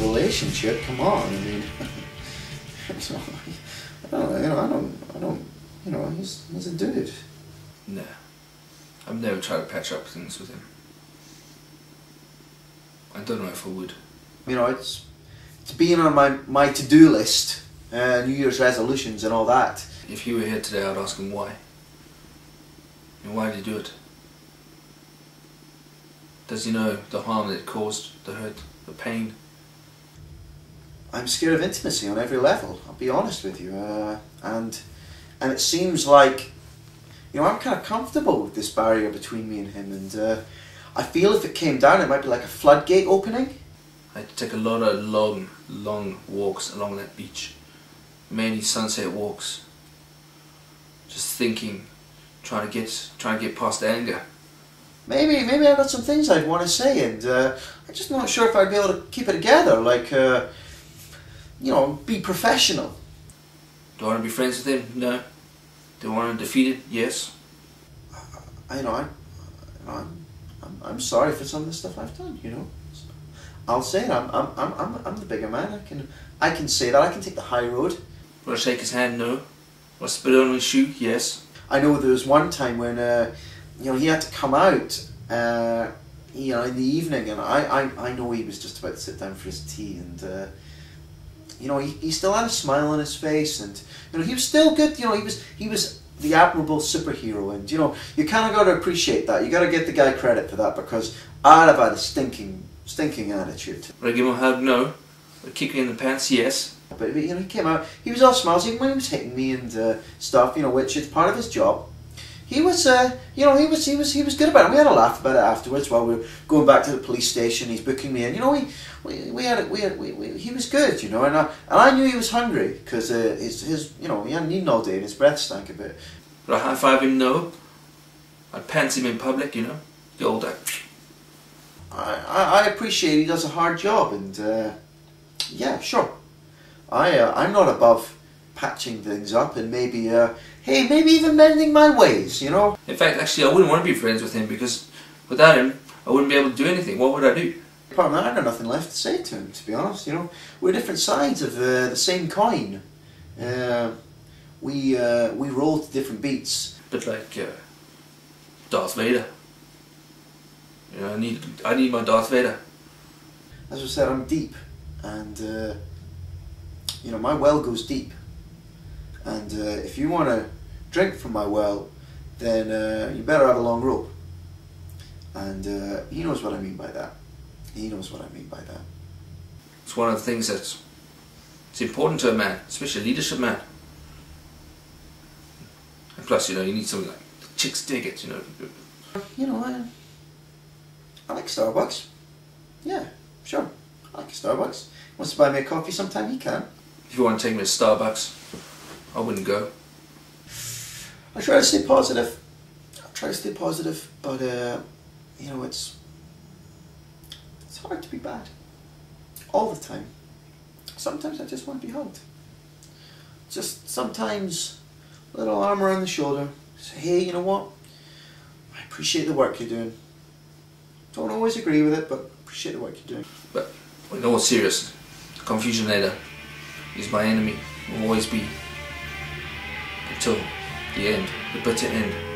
relationship. Come on, I mean, so, I don't, he's a dude. Nah, I've never tried to patch up things with him. I don't know if I would. It's being on my to-do list, New Year's resolutions and all that. If he were here today, I'd ask him why. And why did he do it? Does he know the harm that it caused, the hurt, the pain? I'm scared of intimacy on every level, I'll be honest with you. And it seems like, I'm kind of comfortable with this barrier between me and him, and I feel if it came down it might be like a floodgate opening. I had to take a lot of long walks along that beach. Mainly sunset walks. Just thinking, trying to get past anger. Maybe I've got some things I'd want to say, and I'm just not sure if I'd be able to keep it together, like, be professional. Do I want to be friends with him? No. Do I want to defeat it? Yes. I'm sorry for some of the stuff I've done, I'll say it, I'm the bigger man, I can say that, I can take the high road. Will I shake his hand? No. Will I spit on his shoe? Yes. I know there was one time when, he had to come out, in the evening, and I know he was just about to sit down for his tea, and, he still had a smile on his face, and, he was still good, he was the admirable superhero, and, you kind of got to appreciate that. You got to give the guy credit for that, because I'd have had a stinking attitude. Would I give him a hug? No. Would I kick him in the pants? Yes. But he came out, he was all smiles, even when he was hitting me and stuff, which is part of his job. He was, he was good about it. We had a laugh about it afterwards while we were going back to the police station. He's booking me in. He was good, and I knew he was hungry because he hadn't eaten all day and his breath stank a bit. Would I high five him? No. I'd pants him in public, the old I appreciate he does a hard job, and yeah, sure. I'm not above patching things up and maybe, hey, maybe even mending my ways, In fact, actually, I wouldn't want to be friends with him because without him, I wouldn't be able to do anything. What would I do? Apart from that, I've got nothing left to say to him, to be honest, We're different sides of the same coin. We roll to different beats. Bit like Darth Vader. I need my Darth Vader. As I said, I'm deep, and my well goes deep. And if you want to drink from my well, then you better have a long rope. And he knows what I mean by that. He knows what I mean by that. It's one of the things it's important to a man, especially a leadership man. And plus, you need something like chicks dig it, I like Starbucks. Yeah, sure. I like Starbucks. Wants to buy me a coffee sometime, he can. If you want to take me to Starbucks, I wouldn't go. I try to stay positive. But it's hard to be bad. All the time. Sometimes I just want to be hugged. Just sometimes a little arm around the shoulder. Say, hey, you know what? I appreciate the work you're doing. Don't always agree with it, but appreciate the work you're doing. But in all seriousness, the Confusion Leader is my enemy, will always be, until the end, the bitter end.